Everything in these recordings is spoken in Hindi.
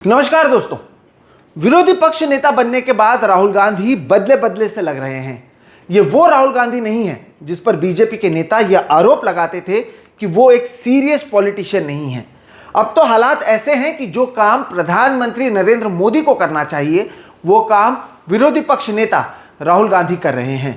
नमस्कार दोस्तों। विरोधी पक्ष नेता बनने के बाद राहुल गांधी बदले बदले से लग रहे हैं। ये वो राहुल गांधी नहीं है जिस पर बीजेपी के नेता यह आरोप लगाते थे कि वो एक सीरियस पॉलिटिशियन नहीं है। अब तो हालात ऐसे हैं कि जो काम प्रधानमंत्री नरेंद्र मोदी को करना चाहिए वो काम विरोधी पक्ष नेता राहुल गांधी कर रहे हैं।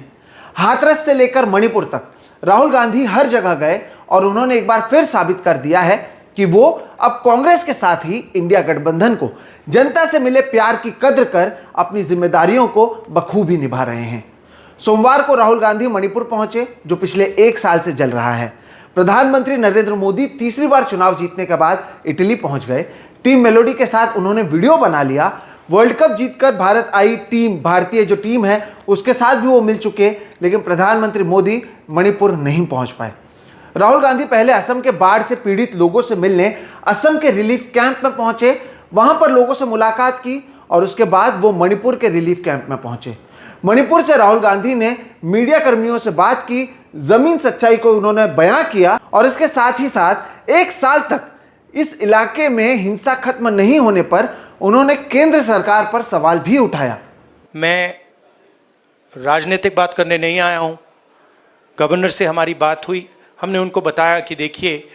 हाथरस से लेकर मणिपुर तक राहुल गांधी हर जगह गए और उन्होंने एक बार फिर साबित कर दिया है कि वो अब कांग्रेस के साथ ही इंडिया गठबंधन को जनता से मिले प्यार की कद्र कर अपनी जिम्मेदारियों को बखूबी निभा रहे हैं। सोमवार को राहुल गांधी मणिपुर पहुंचे, जो पिछले एक साल से जल रहा है। प्रधानमंत्री नरेंद्र मोदी तीसरी बार चुनाव जीतने के बाद इटली पहुंच गए। टीम मेलोडी के साथ उन्होंने वीडियो बना लिया। वर्ल्ड कप जीतकर भारत आई टीम, भारतीय जो टीम है उसके साथ भी वो मिल चुके, लेकिन प्रधानमंत्री मोदी मणिपुर नहीं पहुंच पाए। राहुल गांधी पहले असम के बाढ़ से पीड़ित लोगों से मिलने असम के रिलीफ कैंप में पहुंचे, वहां पर लोगों से मुलाकात की और उसके बाद वो मणिपुर के रिलीफ कैंप में पहुंचे। मणिपुर से राहुल गांधी ने मीडिया कर्मियों से बात की, जमीन सच्चाई को उन्होंने बयां किया और इसके साथ ही साथ एक साल तक इस इलाके में हिंसा खत्म नहीं होने पर उन्होंने केंद्र सरकार पर सवाल भी उठाया। मैं राजनीतिक बात करने नहीं आया हूं। गवर्नर से हमारी बात हुई, हमने उनको बताया कि देखिए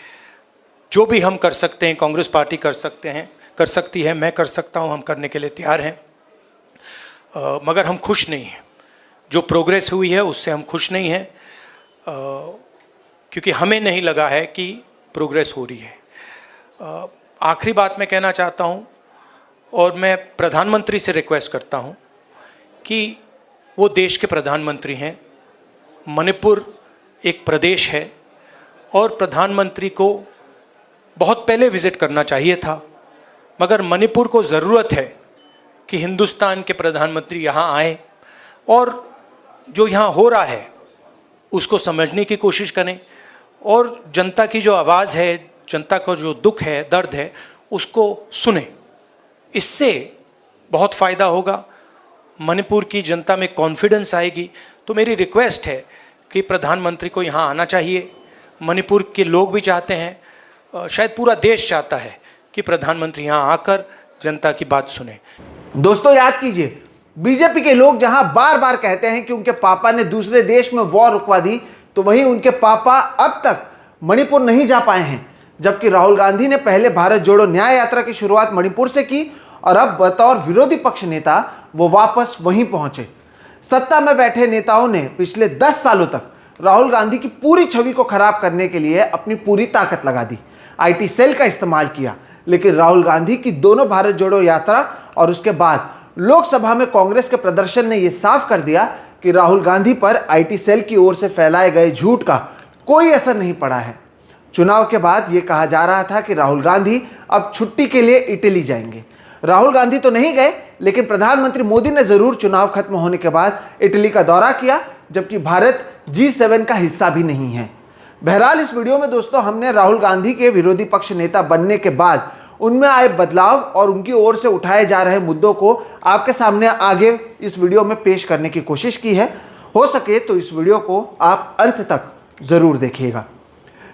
जो भी हम कर सकते हैं, कांग्रेस पार्टी कर सकती है, मैं कर सकता हूं, हम करने के लिए तैयार हैं। मगर हम खुश नहीं हैं, जो प्रोग्रेस हुई है उससे हम खुश नहीं हैं, क्योंकि हमें नहीं लगा है कि प्रोग्रेस हो रही है। आखिरी बात मैं कहना चाहता हूं और मैं प्रधानमंत्री से रिक्वेस्ट करता हूं कि वो देश के प्रधानमंत्री हैं, मणिपुर एक प्रदेश है और प्रधानमंत्री को बहुत पहले विज़िट करना चाहिए था, मगर मणिपुर को ज़रूरत है कि हिंदुस्तान के प्रधानमंत्री यहाँ आए और जो यहाँ हो रहा है उसको समझने की कोशिश करें और जनता की जो आवाज़ है, जनता का जो दुख है, दर्द है, उसको सुने। इससे बहुत फ़ायदा होगा, मणिपुर की जनता में कॉन्फिडेंस आएगी। तो मेरी रिक्वेस्ट है कि प्रधानमंत्री को यहाँ आना चाहिए। मणिपुर के लोग भी चाहते हैं, शायद पूरा देश चाहता है कि प्रधानमंत्री यहाँ आकर जनता की बात सुने। दोस्तों याद कीजिए, बीजेपी के लोग जहां बार बार कहते हैं कि उनके पापा ने दूसरे देश में वॉर रुकवा दी, तो वहीं उनके पापा अब तक मणिपुर नहीं जा पाए हैं। जबकि राहुल गांधी ने पहले भारत जोड़ो न्याय यात्रा की शुरुआत मणिपुर से की और अब बतौर विरोधी पक्ष नेता वो वापस वहीं पहुंचे। सत्ता में बैठे नेताओं ने पिछले 10 सालों तक राहुल गांधी की पूरी छवि को खराब करने के लिए अपनी पूरी ताकत लगा दी। आईटी सेल का इस्तेमाल किया, लेकिन राहुल गांधी की दोनों भारत जोड़ो यात्रा और उसके बाद लोकसभा में कांग्रेस के प्रदर्शन ने यह साफ कर दिया कि राहुल गांधी पर आईटी सेल की ओर से फैलाए गए झूठ का कोई असर नहीं पड़ा है। चुनाव के बाद यह कहा जा रहा था कि राहुल गांधी अब छुट्टी के लिए इटली जाएंगे। राहुल गांधी तो नहीं गए, लेकिन प्रधानमंत्री मोदी ने जरूर चुनाव खत्म होने के बाद इटली का दौरा किया, जबकि भारत G7 का हिस्सा भी नहीं है। बहरहाल इस वीडियो में दोस्तों हमने राहुल गांधी के विरोधी पक्ष नेता बनने के बाद उनमें आए बदलाव और उनकी ओर से उठाए जा रहे मुद्दों को आपके सामने आगे इस वीडियो में पेश करने की कोशिश की है। हो सके तो इस वीडियो को आप अंत तक जरूर देखिएगा।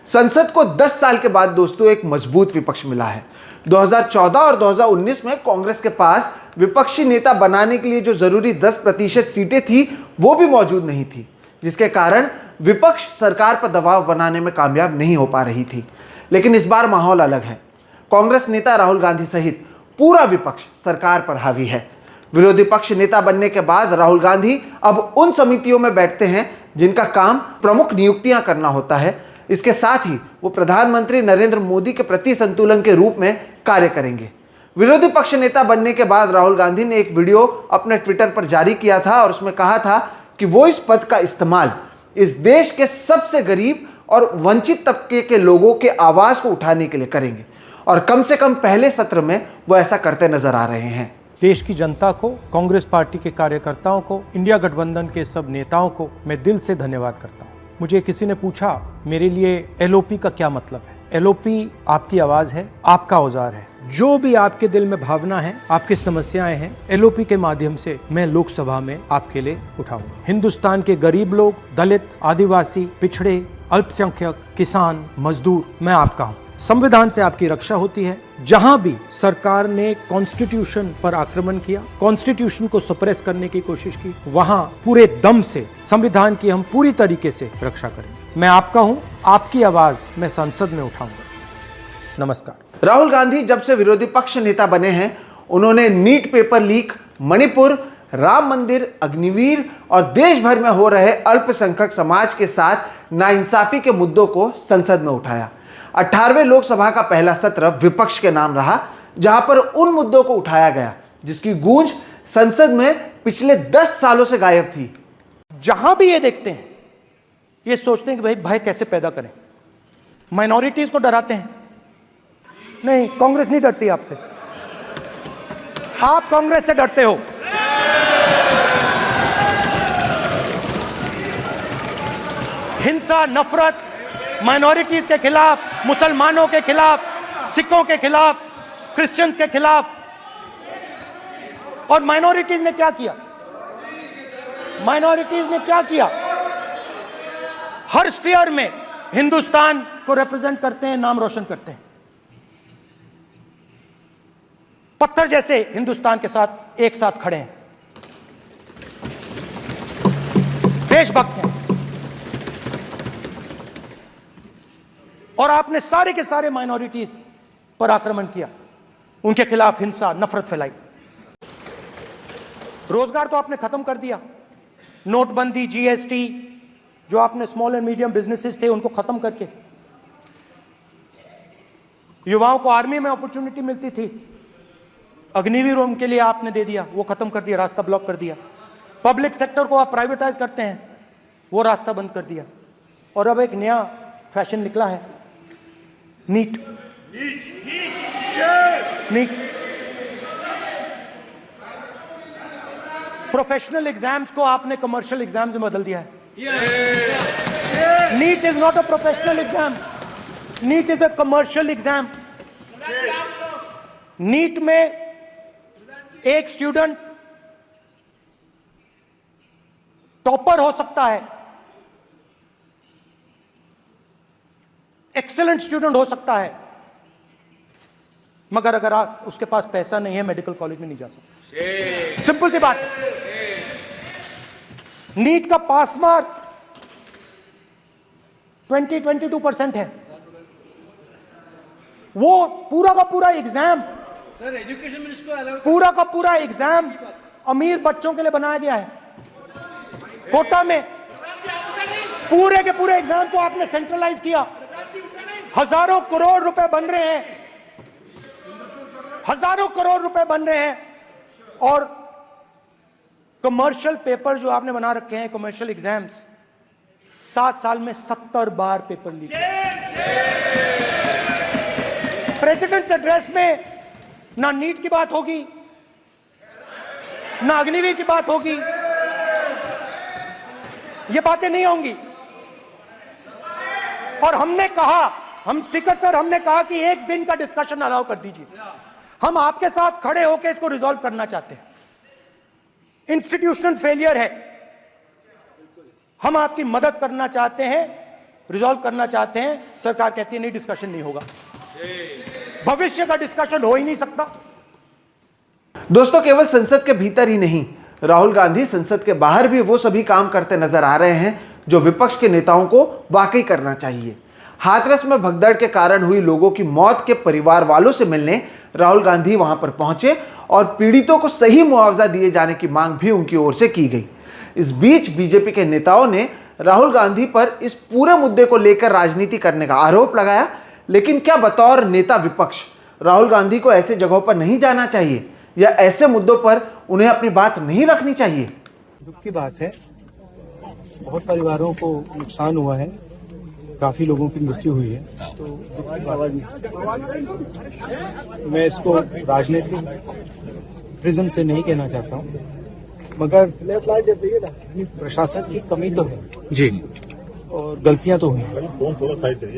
संसद को 10 साल के बाद दोस्तों एक मजबूत विपक्ष मिला है। 2014 और 2019 में कांग्रेस के पास विपक्षी नेता बनाने के लिए जो जरूरी 10% सीटें थी वो भी मौजूद नहीं थी, जिसके कारण विपक्ष सरकार पर दबाव बनाने में कामयाब नहीं हो पा रही थी। लेकिन इस बार माहौल अलग है। कांग्रेस नेता राहुल गांधी सहित पूरा विपक्ष सरकार पर हावी है। विरोधी पक्ष नेता बनने के बाद राहुल गांधी अब उन समितियों में बैठते हैं जिनका काम प्रमुख नियुक्तियां करना होता है। इसके साथ ही वो प्रधानमंत्री नरेंद्र मोदी के प्रति संतुलन के रूप में कार्य करेंगे। विरोधी पक्ष नेता बनने के बाद राहुल गांधी ने एक वीडियो अपने ट्विटर पर जारी किया था और उसमें कहा था कि वो इस पद का इस्तेमाल इस देश के सबसे गरीब और वंचित तबके के लोगों के आवाज को उठाने के लिए करेंगे और कम से कम पहले सत्र में वो ऐसा करते नजर आ रहे हैं। देश की जनता को, कांग्रेस पार्टी के कार्यकर्ताओं को, इंडिया गठबंधन के सब नेताओं को मैं दिल से धन्यवाद करता हूँ। मुझे किसी ने पूछा मेरे लिए एलओपी का क्या मतलब है। एलओपी आपकी आवाज है, आपका औजार है। जो भी आपके दिल में भावना है, आपकी समस्याएं हैं, एलओपी के माध्यम से मैं लोकसभा में आपके लिए उठाऊंगा। हिंदुस्तान के गरीब लोग, दलित, आदिवासी, पिछड़े, अल्पसंख्यक, किसान, मजदूर, मैं आपका हूँ। संविधान से आपकी रक्षा होती है। जहां भी सरकार ने कॉन्स्टिट्यूशन पर आक्रमण किया, कॉन्स्टिट्यूशन को सप्रेस करने की कोशिश की, वहां पूरे दम से संविधान की हम पूरी तरीके से रक्षा करेंगे। मैं आपका हूं, आपकी आवाज मैं संसद में उठाऊंगा। नमस्कार। राहुल गांधी जब से विरोधी पक्ष नेता बने हैं, उन्होंने NEET paper leak, Manipur, Ram Mandir, Agniveer और देश भर में हो रहे अल्पसंख्यक समाज के साथ नाइंसाफी के मुद्दों को संसद में उठाया। 18वें लोकसभा का पहला सत्र विपक्ष के नाम रहा, जहां पर उन मुद्दों को उठाया गया जिसकी गूंज संसद में पिछले 10 सालों से गायब थी। जहां भी ये देखते हैं, ये सोचते हैं कि भाई भय कैसे पैदा करें, माइनॉरिटीज को डराते हैं। नहीं, कांग्रेस नहीं डरती आपसे, आप कांग्रेस से डरते हो। हिंसा, नफरत, माइनॉरिटीज के खिलाफ, मुसलमानों के खिलाफ, सिखों के खिलाफ, क्रिश्चियंस के खिलाफ। और माइनॉरिटीज ने क्या किया? माइनॉरिटीज ने क्या किया? हर स्फीयर में हिंदुस्तान को रिप्रेजेंट करते हैं, नाम रोशन करते हैं। पत्थर जैसे हिंदुस्तान के साथ एक साथ खड़े हैं, देशभक्त हैं। और आपने सारे के सारे माइनॉरिटीज पर आक्रमण किया, उनके खिलाफ हिंसा, नफरत फैलाई। रोजगार तो आपने खत्म कर दिया। नोटबंदी, जीएसटी, जो आपने स्मॉल एंड मीडियम बिजनेसेस थे उनको खत्म करके, युवाओं को आर्मी में अपॉर्चुनिटी मिलती थी, अग्निवीर उनके लिए आपने दे दिया, वो खत्म कर दिया, रास्ता ब्लॉक कर दिया। पब्लिक सेक्टर को आप प्राइवेटाइज करते हैं, वो रास्ता बंद कर दिया। और अब एक नया फैशन निकला है, नीट। प्रोफेशनल एग्जाम्स को आपने कमर्शियल एग्जाम्स में बदल दिया है। NEET is not a professional exam, NEET is a commercial exam. NEET में एक स्टूडेंट टॉपर हो सकता है, एक्सेलेंट स्टूडेंट हो सकता है, मगर अगर उसके पास पैसा नहीं है, मेडिकल कॉलेज में नहीं जा सकता। सिंपल सी बात है। नीट का पास मार्क 22% है। वो पूरा का पूरा एग्जाम, सर एजुकेशन मिनिस्टर पूरा का पूरा एग्जाम अमीर बच्चों के लिए बनाया गया है। कोटा में पूरे के पूरे एग्जाम को आपने सेंट्रलाइज किया। हजारों करोड़ रुपए बन रहे हैं, हजारों करोड़ रुपए बन रहे हैं। और कमर्शियल पेपर जो आपने बना रखे हैं, कमर्शियल एग्जाम्स, 7 साल में 70 बार पेपर लीक। प्रेसिडेंट्स एड्रेस में ना नीट की बात होगी, ना अग्निवीर की बात होगी, ये बातें नहीं होंगी। और हमने कहा, हम स्पीकर सर, हमने कहा कि एक दिन का डिस्कशन अलाउ कर दीजिए। हम आपके साथ खड़े होकर इसको रिजॉल्व करना चाहते हैं। इंस्टीट्यूशनल फेलियर है, हम आपकी मदद करना चाहते हैं, रिजॉल्व करना चाहते हैं। सरकार कहती है नहीं, डिस्कशन नहीं होगा, भविष्य का डिस्कशन हो ही नहीं सकता। दोस्तों, केवल संसद के भीतर ही नहीं, राहुल गांधी संसद के बाहर भी वो सभी काम करते नजर आ रहे हैं जो विपक्ष के नेताओं को वाकई करना चाहिए। हाथरस में भगदड़ के कारण हुई लोगों की मौत के परिवार वालों से मिलने राहुल गांधी वहां पर पहुंचे और पीड़ितों को सही मुआवजा दिए जाने की मांग भी उनकी ओर से की गई। इस बीच बीजेपी के नेताओं ने राहुल गांधी पर इस पूरे मुद्दे को लेकर राजनीति करने का आरोप लगाया। लेकिन क्या बतौर नेता विपक्ष राहुल गांधी को ऐसे जगहों पर नहीं जाना चाहिए या ऐसे मुद्दों पर उन्हें अपनी बात नहीं रखनी चाहिए? दुख की बात है, बहुत परिवारों को नुकसान हुआ है, काफी लोगों की मृत्यु हुई है, तो दुख की बात है। मैं इसको राजनीतिक प्रिज्म से नहीं कहना चाहता हूँ, मगर प्रशासन की कमी तो है जी, और गलतियां तो हुई,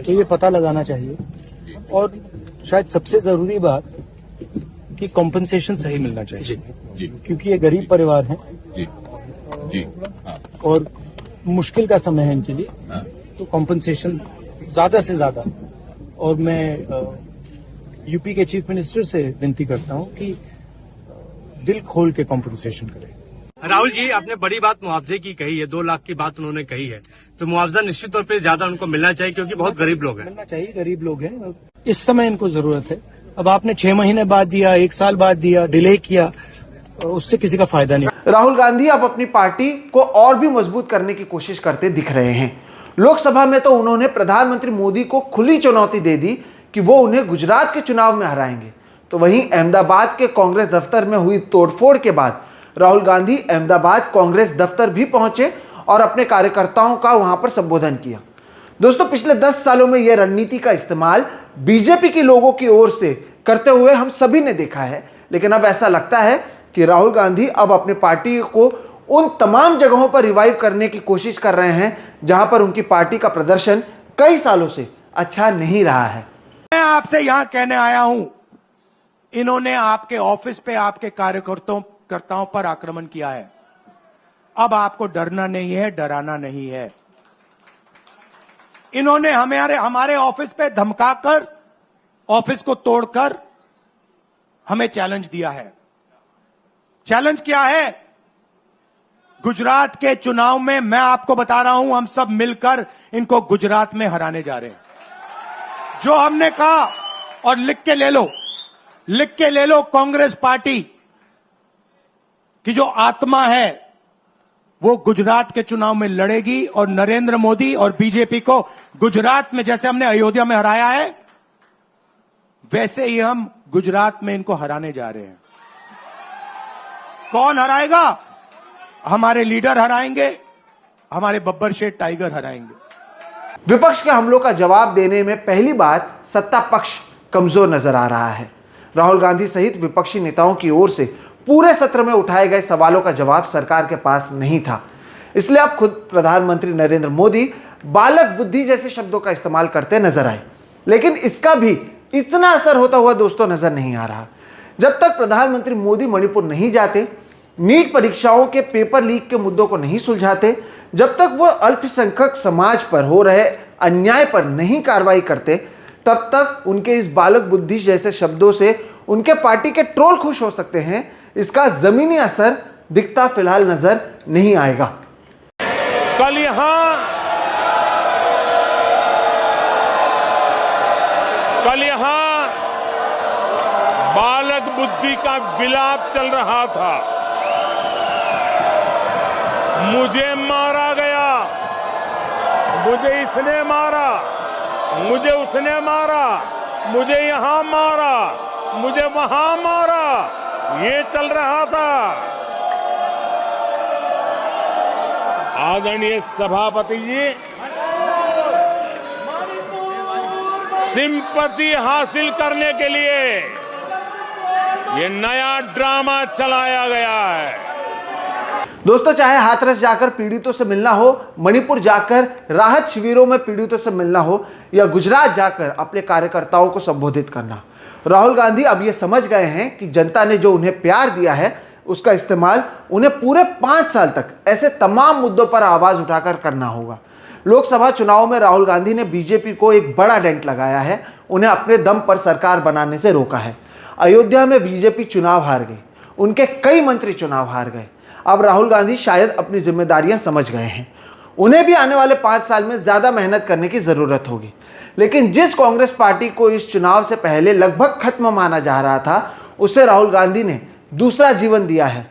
तो ये पता लगाना चाहिए। और शायद सबसे जरूरी बात कि कॉम्पनसेशन सही मिलना चाहिए, क्योंकि ये गरीब परिवार हैं और मुश्किल का समय है इनके लिए, तो कॉम्पनसेशन ज्यादा से ज्यादा और मैं यूपी के चीफ मिनिस्टर से विनती करता हूं कि दिल खोल के कॉम्पनसेशन करें। राहुल जी, आपने बड़ी बात मुआवजे की कही है, 2 लाख की बात उन्होंने कही है, तो मुआवजा निश्चित तौर पे ज्यादा उनको मिलना चाहिए क्योंकि बहुत गरीब लोग हैं। मिलना चाहिए, गरीब लोग हैं, इस समय इनको जरूरत है। अब आपने 6 महीने बाद दिया, 1 साल बाद दिया, डिले किया, उससे किसी का फायदा नहीं। राहुल गांधी अब अपनी पार्टी को और भी मजबूत करने की कोशिश करते दिख रहे हैं। लोकसभा में तो उन्होंने प्रधानमंत्री मोदी को खुली चुनौती दे दी कि वो उन्हें गुजरात के चुनाव में हराएंगे। तो वहीं अहमदाबाद के कांग्रेस दफ्तर में हुई तोड़फोड़ के बाद राहुल गांधी अहमदाबाद कांग्रेस दफ्तर भी पहुंचे और अपने कार्यकर्ताओं का वहां पर संबोधन किया। दोस्तों, पिछले 10 सालों में यह रणनीति का इस्तेमाल बीजेपी के लोगों की ओर से करते हुए हम सभी ने देखा है, लेकिन अब ऐसा लगता है कि राहुल गांधी अब अपनी पार्टी को उन तमाम जगहों पर रिवाइव करने की कोशिश कर रहे हैं जहां पर उनकी पार्टी का प्रदर्शन कई सालों से अच्छा नहीं रहा है। मैं आपसे यहां कहने आया हूं, इन्होंने आपके ऑफिस पे आपके कार्यकर्ताओं पर आक्रमण किया है। अब आपको डरना नहीं है, डराना नहीं है। इन्होंने हमारे ऑफिस पे धमकाकर, ऑफिस को तोड़कर हमें चैलेंज दिया है। चैलेंज क्या है? गुजरात के चुनाव में मैं आपको बता रहा हूं, हम सब मिलकर इनको गुजरात में हराने जा रहे हैं। जो हमने कहा, और लिख के ले लो, कांग्रेस पार्टी की जो आत्मा है वो गुजरात के चुनाव में लड़ेगी और नरेंद्र मोदी और बीजेपी को गुजरात में, जैसे हमने अयोध्या में हराया है, वैसे ही हम गुजरात में इनको हराने जा रहे हैं। कौन हराएगा? हमारे लीडर हराएंगे, हमारे बब्बर शेठ टाइगर हराएंगे। विपक्ष के हमलों का जवाब देने में पहली बार सत्ता पक्ष कमजोर नजर आ रहा है। राहुल गांधी सहित विपक्षी नेताओं की ओर से पूरे सत्र में उठाए गए सवालों का जवाब सरकार के पास नहीं था। इसलिए अब खुद प्रधानमंत्री नरेंद्र मोदी बालक बुद्धि जैसे शब्दों का इस्तेमाल करते नजर आए, लेकिन इसका भी इतना असर होता हुआ दोस्तों नजर नहीं आ रहा। जब तक प्रधानमंत्री मोदी मणिपुर नहीं जाते, नीट परीक्षाओं के पेपर लीक के मुद्दों को नहीं सुलझाते, जब तक वो अल्पसंख्यक समाज पर हो रहे अन्याय पर नहीं कार्रवाई करते, तब तक उनके इस बालक बुद्धि जैसे शब्दों से उनके पार्टी के ट्रोल खुश हो सकते हैं। इसका जमीनी असर दिखता फिलहाल नजर नहीं आएगा। कल यहां बालक बुद्धि का विलाप चल रहा था। मुझे मारा गया, मुझे इसने मारा, मुझे उसने मारा, मुझे यहां मारा, मुझे वहां मारा, ये चल रहा था। आदरणीय सभापति जी, सिंपैथी हासिल करने के लिए ये नया ड्रामा चलाया गया है। दोस्तों, चाहे हाथरस जाकर पीड़ितों से मिलना हो, मणिपुर जाकर राहत शिविरों में पीड़ितों से मिलना हो, या गुजरात जाकर अपने कार्यकर्ताओं को संबोधित करना, राहुल गांधी अब ये समझ गए हैं कि जनता ने जो उन्हें प्यार दिया है उसका इस्तेमाल उन्हें पूरे 5 साल तक ऐसे तमाम मुद्दों पर आवाज उठाकर करना होगा। लोकसभा चुनाव में राहुल गांधी ने बीजेपी को एक बड़ा डेंट लगाया है, उन्हें अपने दम पर सरकार बनाने से रोका है। अयोध्या में बीजेपी चुनाव हार गई, उनके कई मंत्री चुनाव हार गए। अब राहुल गांधी शायद अपनी जिम्मेदारियां समझ गए हैं, उन्हें भी आने वाले 5 साल में ज़्यादा मेहनत करने की ज़रूरत होगी। लेकिन जिस कांग्रेस पार्टी को इस चुनाव से पहले लगभग खत्म माना जा रहा था, उसे राहुल गांधी ने दूसरा जीवन दिया है।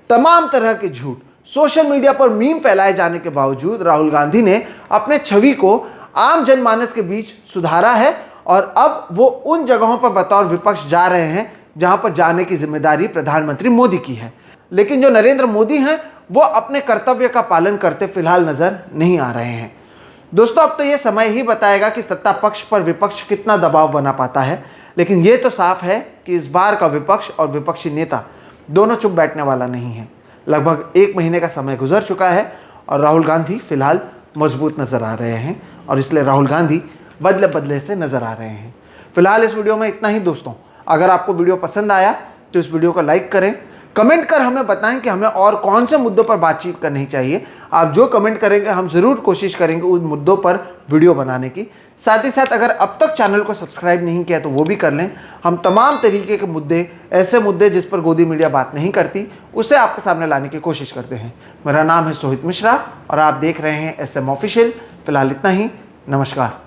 तमाम तरह के झूठ, सोशल मीडिया पर मीम फैलाए जाने के बावजूद राहुल गांधी ने अपने छवि को आम जनमानस के बीच सुधारा है और अब वो उन जगहों पर बतौर विपक्ष जा रहे हैं जहां पर जाने की जिम्मेदारी प्रधानमंत्री मोदी की है। लेकिन जो नरेंद्र मोदी हैं वो अपने कर्तव्य का पालन करते फिलहाल नजर नहीं आ रहे हैं। दोस्तों, अब तो ये समय ही बताएगा कि सत्ता पक्ष पर विपक्ष कितना दबाव बना पाता है, लेकिन ये तो साफ है कि इस बार का विपक्ष और विपक्षी नेता दोनों चुप बैठने वाला नहीं है। लगभग 1 महीने का समय गुजर चुका है और राहुल गांधी फिलहाल मजबूत नजर आ रहे हैं और इसलिए राहुल गांधी बदले बदले से नजर आ रहे हैं। फिलहाल इस वीडियो में इतना ही दोस्तों। अगर आपको वीडियो पसंद आया तो इस वीडियो को लाइक करें, कमेंट कर हमें बताएं कि हमें और कौन से मुद्दों पर बातचीत करनी चाहिए। आप जो कमेंट करेंगे हम ज़रूर कोशिश करेंगे उन मुद्दों पर वीडियो बनाने की। साथ ही साथ अगर अब तक चैनल को सब्सक्राइब नहीं किया तो वो भी कर लें। हम तमाम तरीके के मुद्दे, ऐसे मुद्दे जिस पर गोदी मीडिया बात नहीं करती, उसे आपके सामने लाने की कोशिश करते हैं। मेरा नाम है सोहित मिश्रा और आप देख रहे हैं SM ऑफिशियल। फिलहाल इतना ही, नमस्कार।